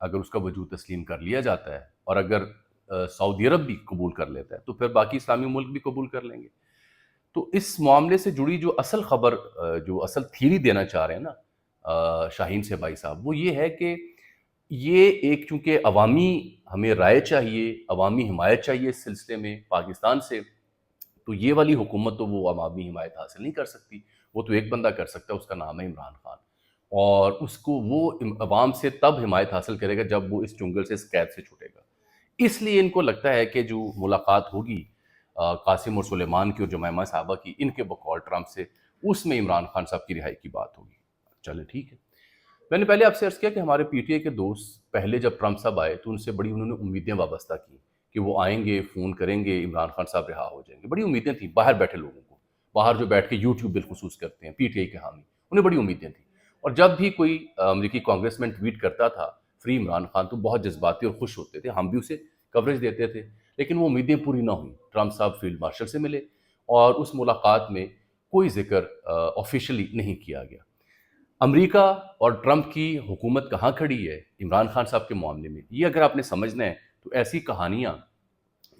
اگر اس کا وجود تسلیم کر لیا جاتا ہے اور اگر سعودی عرب بھی قبول کر لیتا ہے تو پھر باقی اسلامی ملک بھی قبول کر لیں گے. تو اس معاملے سے جڑی جو اصل خبر جو اصل تھیوری دینا چاہ رہے ہیں نا شاہین سے بھائی صاحب، وہ یہ ہے کہ یہ ایک چونکہ عوامی ہمیں رائے چاہیے، عوامی حمایت چاہیے اس سلسلے میں پاکستان سے، تو یہ والی حکومت تو وہ عوامی حمایت حاصل نہیں کر سکتی. وہ تو ایک بندہ کر سکتا ہے، اس کا نام ہے عمران خان، اور اس کو وہ عوام سے تب حمایت حاصل کرے گا جب وہ اس جنگل سے، اس قید سے چھوٹے گا. اس لیے ان کو لگتا ہے کہ جو ملاقات ہوگی قاسم اور سلیمان کی اور جمائمہ صاحبہ کی، ان کے بقول ٹرمپ سے، اس میں عمران خان صاحب کی رہائی کی بات ہوگی. چلے ٹھیک ہے. میں نے پہلے آپ سے عرض کیا کہ ہمارے پی ٹی آئی کے دوست پہلے جب ٹرمپ صاحب آئے تو ان سے بڑی انہوں نے امیدیں وابستہ کی کہ وہ آئیں گے، فون کریں گے، عمران خان صاحب رہا ہو جائیں گے. بڑی امیدیں تھیں باہر بیٹھے لوگوں کو، باہر جو بیٹھ کے یوٹیوب بالخصوص کرتے ہیں پی ٹی آئی کے حامی، انہیں بڑی امیدیں تھیں. اور جب بھی کوئی امریکی کانگریس مین ٹویٹ کرتا تھا فری عمران خان تو بہت جذباتی اور خوش ہوتے تھے، ہم بھی اسے کوریج دیتے تھے. لیکن وہ امیدیں پوری نہ ہوئیں. ٹرمپ صاحب فیلڈ مارشل سے ملے اور اس ملاقات میں کوئی ذکر آفیشلی نہیں کیا گیا. امریکہ اور ٹرمپ کی حکومت کہاں کھڑی ہے عمران خان صاحب کے معاملے میں، یہ اگر آپ نے سمجھنا ہے تو ایسی کہانیاں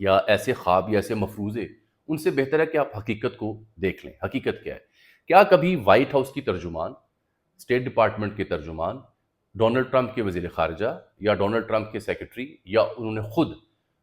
یا ایسے خواب یا ایسے مفروضے، ان سے بہتر ہے کہ آپ حقیقت کو دیکھ لیں. حقیقت کیا ہے؟ کیا کبھی وائٹ ہاؤس کی ترجمان، اسٹیٹ ڈپارٹمنٹ کے ترجمان، ڈونلڈ ٹرمپ کے وزیر خارجہ یا ڈونلڈ ٹرمپ کے سیکرٹری یا انہوں نے خود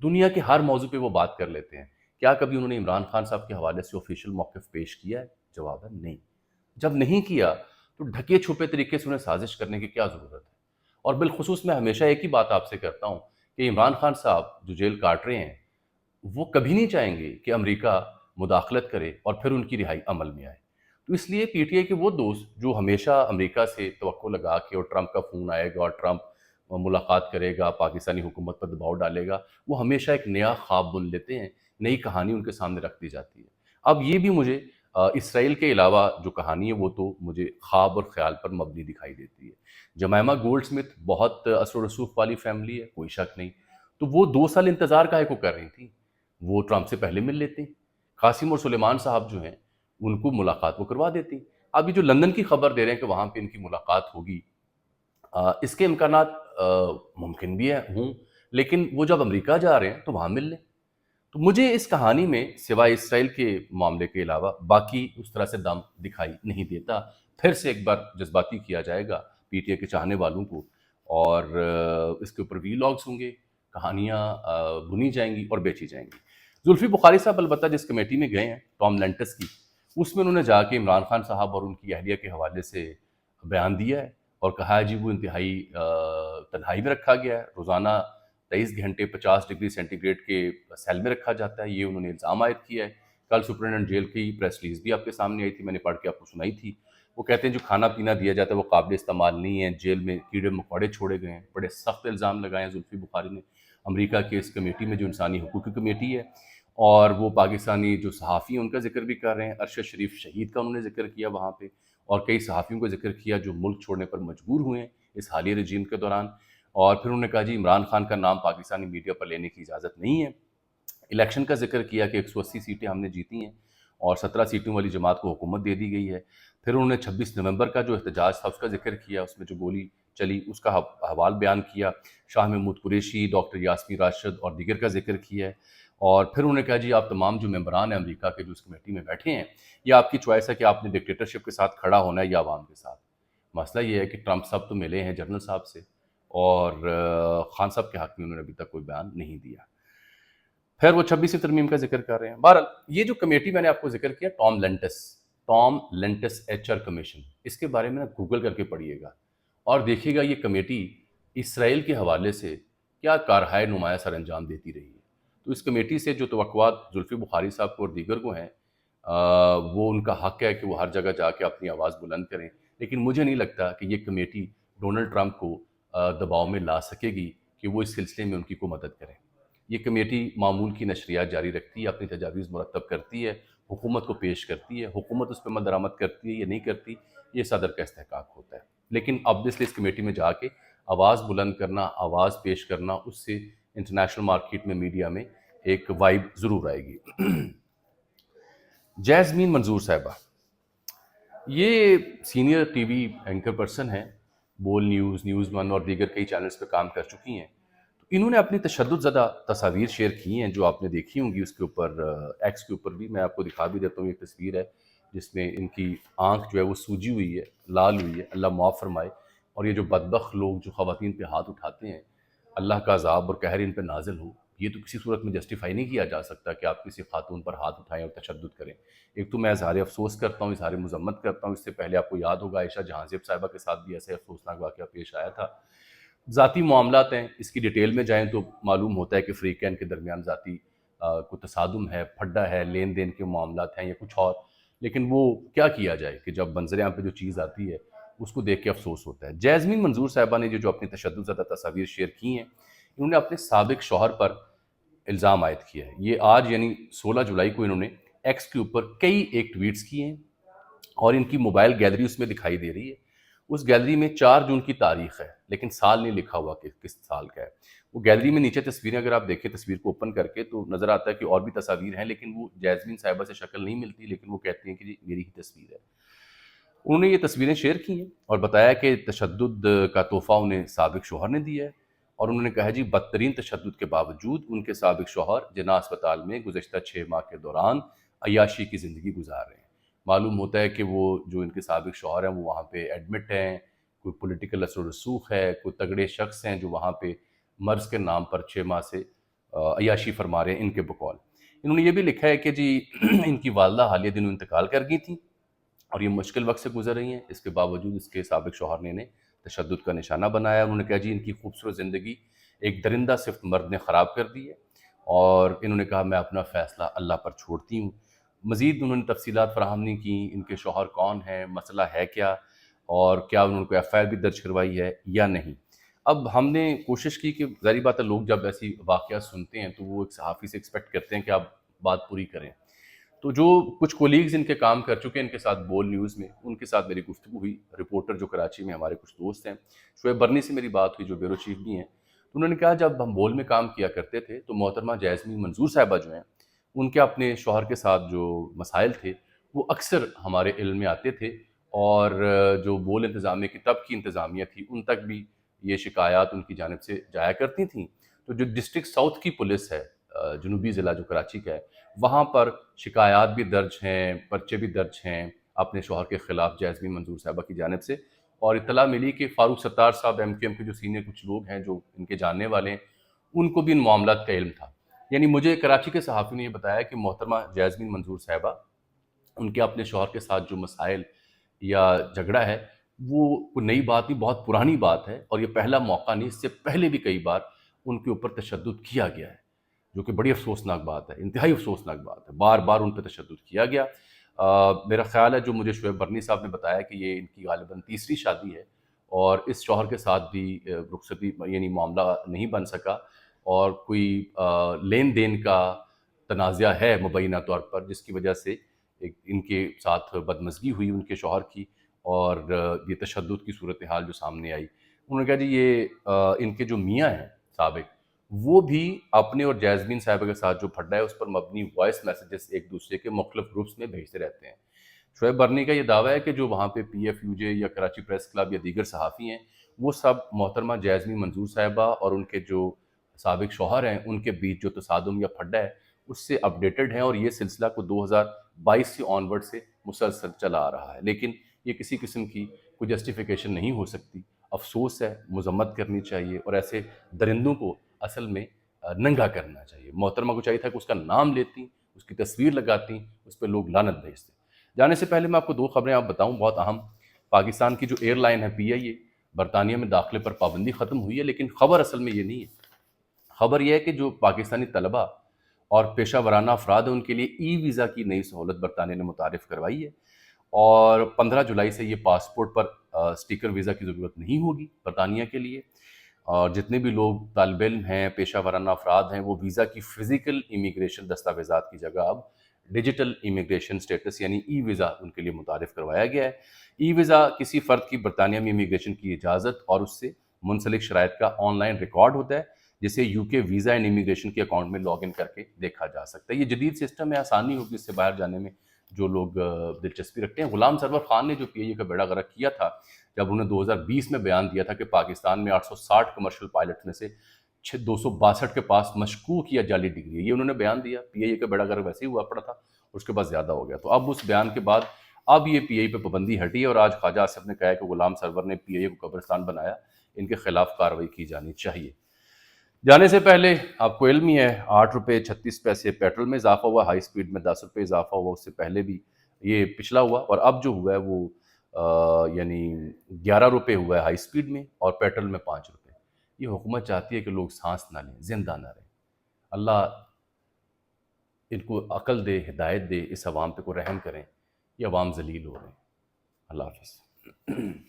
دنیا کے ہر موضوع پہ وہ بات کر لیتے ہیں، کیا کبھی انہوں نے عمران خان صاحب کے حوالے سے آفیشیل موقف پیش کیا ہے؟ جواب ہے نہیں. جب نہیں کیا تو ڈھکے چھپے طریقے سے انہیں سازش کرنے کی کیا ضرورت ہے؟ اور بالخصوص میں ہمیشہ ایک ہی بات آپ سے کرتا ہوں کہ عمران خان صاحب جو جیل کاٹ رہے ہیں وہ کبھی نہیں چاہیں گے کہ امریکہ مداخلت کرے اور پھر ان کی رہائی عمل میں آئے. تو اس لیے پی ٹی آئی کے وہ دوست جو ہمیشہ امریکہ سے توقع لگا کے اور ٹرمپ کا فون آئے گا اور ٹرمپ ملاقات کرے گا، پاکستانی حکومت پر دباؤ ڈالے گا، وہ ہمیشہ ایک نیا خواب بن لیتے ہیں، نئی کہانی ان کے سامنے رکھ دی جاتی ہے. اب یہ بھی مجھے اسرائیل کے علاوہ جو کہانی ہے وہ تو مجھے خواب اور خیال پر مبنی دکھائی دیتی ہے. جمائمہ گولڈ سمتھ بہت اثر و رسوخ والی فیملی ہے، کوئی شک نہیں. تو وہ 2 سال انتظار کاہے کو کر رہی تھیں؟ وہ ٹرمپ سے پہلے مل لیتے. قاسم اور سلیمان صاحب جو ہیں ان کو ملاقات وہ کروا دیتی. اب یہ جو لندن کی خبر دے رہے ہیں کہ وہاں پہ ان کی ملاقات ہوگی، اس کے امکانات ممکن بھی ہوں، لیکن وہ جب امریکہ جا رہے ہیں تو وہاں مل لیں. تو مجھے اس کہانی میں سوائے اسرائیل کے معاملے کے علاوہ باقی اس طرح سے دم دکھائی نہیں دیتا. پھر سے ایک بار جذباتی کیا جائے گا پی ٹی آئی کے چاہنے والوں کو، اور اس کے اوپر وی لاگز ہوں گے، کہانیاں بنی جائیں گی اور بیچی جائیں گی. زلفی بخاری صاحب البتہ جس کمیٹی میں گئے ہیں ٹام لینٹس کی، اس میں انہوں نے جا کے عمران خان صاحب اور ان کی اہلیہ کے حوالے سے بیان دیا ہے اور کہا ہے جی وہ انتہائی تنہائی میں رکھا گیا ہے، روزانہ 23 گھنٹے 50 ڈگری سینٹی گریڈ کے سیل میں رکھا جاتا ہے. یہ انہوں نے الزام عائد کیا ہے. کل سپرنٹینڈنٹ جیل کی پریس ریلیز بھی آپ کے سامنے آئی تھی، میں نے پڑھ کے آپ کو سنائی تھی. وہ کہتے ہیں جو کھانا پینا دیا جاتا ہے وہ قابل استعمال نہیں ہے، جیل میں کیڑے مکوڑے چھوڑے گئے ہیں. بڑے سخت الزام لگائے ہیں زلفی بخاری نے امریکہ کے اس کمیٹی میں جو انسانی حقوق کی کمیٹی ہے. اور وہ پاکستانی جو صحافی ہیں ان کا ذکر بھی کر رہے ہیں. ارشد شریف شہید کا انہوں نے ذکر کیا وہاں پہ، اور کئی صحافیوں کا ذکر کیا جو ملک چھوڑنے پر مجبور ہوئے ہیں اس حالیہ رجیم کے دوران. اور پھر انہوں نے کہا جی عمران خان کا نام پاکستانی میڈیا پر لینے کی اجازت نہیں ہے. الیکشن کا ذکر کیا کہ 180 سیٹیں ہم نے جیتی ہیں اور 17 سیٹوں والی جماعت کو حکومت دے دی گئی ہے. پھر انہوں نے 26 نومبر کا جو احتجاج تھا اس کا ذکر کیا، اس میں جو گولی چلی اس کا احوال بیان کیا. شاہ محمود قریشی، ڈاکٹر یاسمین راشد اور دیگر کا ذکر کیا ہے. اور پھر انہوں نے کہا جی آپ تمام جو ممبران ہیں امریکہ کے جو اس کمیٹی میں بیٹھے ہیں، یہ آپ کی چوائس ہے کہ آپ نے ڈکٹیٹرشپ کے ساتھ کھڑا ہونا ہے یا عوام کے ساتھ. مسئلہ یہ ہے کہ ٹرمپ صاحب تو ملے ہیں جنرل صاحب سے اور خان صاحب کے حق میں انہوں نے ابھی تک کوئی بیان نہیں دیا. پھر وہ 26 ترمیم کا ذکر کر رہے ہیں. بہرحال یہ جو کمیٹی میں نے آپ کو ذکر کیا ٹام لینٹس ایچ آر کمیشن، اس کے بارے میں گوگل کر کے پڑھیے گا اور دیکھیے گا یہ کمیٹی اسرائیل کے حوالے سے کیا کارہائے نمایاں سر انجام دیتی رہی ہے. تو اس کمیٹی سے جو توقعات زلفی بخاری صاحب کو اور دیگر کو ہیں وہ ان کا حق ہے کہ وہ ہر جگہ جا کے اپنی آواز بلند کریں، لیکن مجھے نہیں لگتا کہ یہ کمیٹی ڈونلڈ ٹرمپ کو دباؤ میں لا سکے گی کہ وہ اس سلسلے میں ان کی کو مدد کریں. یہ کمیٹی معمول کی نشریات جاری رکھتی ہے، اپنی تجاویز مرتب کرتی ہے، حکومت کو پیش کرتی ہے، حکومت اس پہ عمل درآمد کرتی ہے یا نہیں کرتی، یہ صدر کا استحقاق ہوتا ہے. لیکن آبویسلی اس کمیٹی میں جا کے آواز بلند کرنا، آواز پیش کرنا، اس سے انٹرنیشنل مارکیٹ میں میڈیا میں ایک وائب ضرور آئے گی. جیسمین منظور صاحبہ یہ senior T V anchor person ہیں بول نیوز، نیوز ون اور دیگر کئی چینلز پہ کام کر چکی ہیں. تو انہوں نے اپنی تشدد زدہ تصاویر شیئر کی ہیں جو آپ نے دیکھی ہوں گی اس کے اوپر، ایکس کے اوپر بھی. میں آپ کو دکھا بھی دیتا ہوں. ایک تصویر ہے جس میں ان کی آنکھ جو ہے وہ سوجی ہوئی ہے، لال ہوئی ہے، اللہ معاف فرمائے. اور یہ جو بدبخت لوگ جو خواتین پہ ہاتھ اٹھاتے ہیں، اللہ کا عذاب اور قہر ان پہ نازل ہو. یہ تو کسی صورت میں جسٹیفائی نہیں کیا جا سکتا کہ آپ کسی خاتون پر ہاتھ اٹھائیں اور تشدد کریں. ایک تو میں اظہار افسوس کرتا ہوں، اظہار مذمت کرتا ہوں. اس سے پہلے آپ کو یاد ہوگا عائشہ جہاں زیب صاحبہ کے ساتھ بھی ایسے افسوسناک واقعہ پیش آیا تھا. ذاتی معاملات ہیں، اس کی ڈیٹیل میں جائیں تو معلوم ہوتا ہے کہ فریقین کے درمیان ذاتی کوئی تصادم ہے، پھڈا ہے، لین دین کے معاملات ہیں یا کچھ اور. لیکن وہ کیا کیا جائے کہ جب منظر عام پہ جو چیز آتی ہے اس کو دیکھ کے افسوس ہوتا ہے. جیزمین منظور صاحبہ نے جو اپنی تشدد زدہ تصاویر شیئر کی ہیں، انہوں نے اپنے سابق شوہر پر الزام عائد کیا ہے. یہ آج یعنی 16 جولائی کو انہوں نے ایکس کے اوپر کئی ایک ٹویٹس کیے ہیں اور ان کی موبائل گیلری اس میں دکھائی دے رہی ہے. اس گیلری میں 4 جون کی تاریخ ہے لیکن سال نہیں لکھا ہوا کہ کس سال کا ہے. وہ گیلری میں نیچے تصویریں اگر آپ دیکھیں تصویر کو اوپن کر کے تو نظر آتا ہے کہ اور بھی تصاویر ہیں، لیکن وہ جیزمین صاحبہ سے شکل نہیں ملتی، لیکن وہ کہتی ہیں کہ جی میری ہی تصویر ہے. انہوں نے یہ تصویریں شیئر کی ہیں اور بتایا کہ تشدد کا تحفہ انہیں سابق شوہر نے دیا ہے. اور انہوں نے کہا جی بدترین تشدد کے باوجود ان کے سابق شوہر جناح اسپتال میں گزشتہ 6 ماہ کے دوران عیاشی کی زندگی گزار رہے ہیں. معلوم ہوتا ہے کہ وہ جو ان کے سابق شوہر ہیں وہ وہاں پہ ایڈمٹ ہیں، کوئی پولیٹیکل اثر و رسوخ ہے، کوئی تگڑے شخص ہیں جو وہاں پہ مرض کے نام پر 6 ماہ سے عیاشی فرما رہے ہیں ان کے بقول. انہوں نے یہ بھی لکھا ہے کہ جی ان کی والدہ حالیہ دنوں انتقال کر گئی تھیں اور یہ مشکل وقت سے گزر رہی ہیں. اس کے باوجود اس کے سابق شوہر نے انہیں تشدد کا نشانہ بنایا. انہوں نے کہا جی ان کی خوبصورت زندگی ایک درندہ صفت مرد نے خراب کر دی ہے اور انہوں نے کہا میں اپنا فیصلہ اللہ پر چھوڑتی ہوں. مزید انہوں نے تفصیلات فراہم نہیں کی، ان کے شوہر کون ہیں، مسئلہ ہے کیا، اور کیا انہوں نے کوئی ایف آئی آر بھی درج کروائی ہے یا نہیں. اب ہم نے کوشش کی کہ ظاہری بات ہے لوگ جب ایسی واقعات سنتے ہیں تو وہ ایک صحافی سے ایکسپیکٹ کرتے ہیں کہ آپ بات پوری کریں. تو جو کچھ کولیگز ان کے کام کر چکے ہیں ان کے ساتھ بول نیوز میں، ان کے ساتھ میری گفتگو ہوئی. رپورٹر جو کراچی میں ہمارے کچھ دوست ہیں، شعیب برنی سے میری بات ہوئی جو بیورو چیف بھی ہیں. تو انہوں نے کہا جب ہم بول میں کام کیا کرتے تھے تو محترمہ جیزمین منظور صاحبہ جو ہیں ان کے اپنے شوہر کے ساتھ جو مسائل تھے وہ اکثر ہمارے علم میں آتے تھے اور جو بول انتظامیہ کی تب کی انتظامیہ تھی ان تک بھی یہ شکایات ان کی جانب سے جایا کرتی تھیں. تو جو ڈسٹرکٹ ساؤتھ کی پولیس ہے، جنوبی ضلع جو کراچی کا ہے، وہاں پر شکایات بھی درج ہیں، پرچے بھی درج ہیں اپنے شوہر کے خلاف جیزمین منظور صاحبہ کی جانب سے. اور اطلاع ملی کہ فاروق ستار صاحب ایم کیو ایم کے جو سینئر کچھ لوگ ہیں جو ان کے جاننے والے ہیں ان کو بھی ان معاملات کا علم تھا. یعنی مجھے کراچی کے صحافی نے یہ بتایا کہ محترمہ جیزمین منظور صاحبہ ان کے اپنے شوہر کے ساتھ جو مسائل یا جھگڑا ہے وہ کوئی نئی بات نہیں، بہت پرانی بات ہے اور یہ پہلا موقع نہیں، اس سے پہلے بھی کئی بار ان کے اوپر تشدد کیا گیا ہے جو کہ بڑی افسوسناک بات ہے، انتہائی افسوسناک بات ہے. بار بار ان پہ تشدد کیا گیا. میرا خیال ہے جو مجھے شعیب برنی صاحب نے بتایا کہ یہ ان کی غالباً تیسری شادی ہے اور اس شوہر کے ساتھ بھی رخصتی یعنی معاملہ نہیں بن سکا اور کوئی لین دین کا تنازعہ ہے مبینہ طور پر جس کی وجہ سے ان کے ساتھ بدمزگی ہوئی ان کے شوہر کی اور یہ تشدد کی صورتحال جو سامنے آئی. انہوں نے کہا جی یہ ان کے جو میاں ہیں سابق وہ بھی اپنے اور جیزمین صاحبہ کے ساتھ جو پھڈا ہے اس پر مبنی وائس میسیجز ایک دوسرے کے مختلف گروپس میں بھیجتے رہتے ہیں. شعیب برنی کا یہ دعویٰ ہے کہ جو وہاں پہ پی ایف یو جے یا کراچی پریس کلب یا دیگر صحافی ہیں وہ سب محترمہ جیزمین منظور صاحبہ اور ان کے جو سابق شوہر ہیں ان کے بیچ جو تصادم یا پھڈا ہے اس سے اپڈیٹڈ ہیں اور یہ سلسلہ کو 2022 سے آن ورڈ سے مسلسل چلا آ رہا ہے. لیکن یہ کسی قسم کی کوئی جسٹیفیکیشن نہیں ہو سکتی. افسوس ہے، مذمت کرنی چاہیے اور ایسے درندوں کو اصل میں ننگا کرنا چاہیے. محترمہ کو چاہیے تھا کہ اس کا نام لیتی، اس کی تصویر لگاتی، اس پہ لوگ لعنت بھیجتے. جانے سے پہلے میں آپ کو 2 خبریں آپ بتاؤں بہت اہم. پاکستان کی جو ایئر لائن ہے پی آئی اے، برطانیہ میں داخلے پر پابندی ختم ہوئی ہے، لیکن خبر اصل میں یہ نہیں ہے. خبر یہ ہے کہ جو پاکستانی طلبہ اور پیشہ ورانہ افراد ہیں ان کے لیے ای ویزا کی نئی سہولت برطانیہ نے متعارف کروائی ہے اور 15 جولائی سے یہ پاسپورٹ پر سٹیکر ویزا کی ضرورت نہیں ہوگی برطانیہ کے لیے. اور جتنے بھی لوگ طالب علم ہیں، پیشہ ورانہ افراد ہیں، وہ ویزا کی فزیکل امیگریشن دستاویزات کی جگہ اب ڈیجیٹل امیگریشن سٹیٹس یعنی ای ویزا ان کے لیے متعارف کروایا گیا ہے. ای ویزا کسی فرد کی برطانیہ میں امیگریشن کی اجازت اور اس سے منسلک شرائط کا آن لائن ریکارڈ ہوتا ہے جسے یو کے ویزا اینڈ امیگریشن کے اکاؤنٹ میں لاگ ان کر کے دیکھا جا سکتا ہے. یہ جدید سسٹم ہے، آسانی ہوگی اس سے باہر جانے میں. جو لوگ دلچسپی رکھتے ہیں. غلام سرور خان نے جو پی اے کا بیڑا غرق کیا تھا جب انہوں نے 2020 میں بیان دیا تھا کہ پاکستان میں 860 کمرشل پائلٹ میں سے 262 کے پاس مشکوک یا جعلی ڈگری ہے. یہ انہوں نے بیان دیا. پی اے کا بیڑا غرق ویسے ہی ہوا پڑا تھا اور اس کے بعد زیادہ ہو گیا. تو اب اس بیان کے بعد اب یہ پی اے پہ پابندی ہٹی ہے اور آج خواجہ آصف نے کہا ہے کہ غلام سرور نے پی اے کو قبرستان بنایا, ان کے خلاف کارروائی کی جانی چاہیے. جانے سے پہلے آپ کو علم ہی ہے 8 روپے 36 پیسے پیٹرول میں اضافہ ہوا, ہائی سپیڈ میں 10 روپے اضافہ ہوا, اس سے پہلے بھی یہ پچھلا ہوا, اور اب جو ہوا ہے وہ یعنی 11 روپے ہوا ہے ہائی سپیڈ میں اور پیٹرول میں 5 روپے. یہ حکومت چاہتی ہے کہ لوگ سانس نہ لیں, زندہ نہ رہیں. اللہ ان کو عقل دے, ہدایت دے, اس عوام پہ کو رحم کریں. یہ عوام ذلیل ہو رہے ہیں. اللہ حافظ.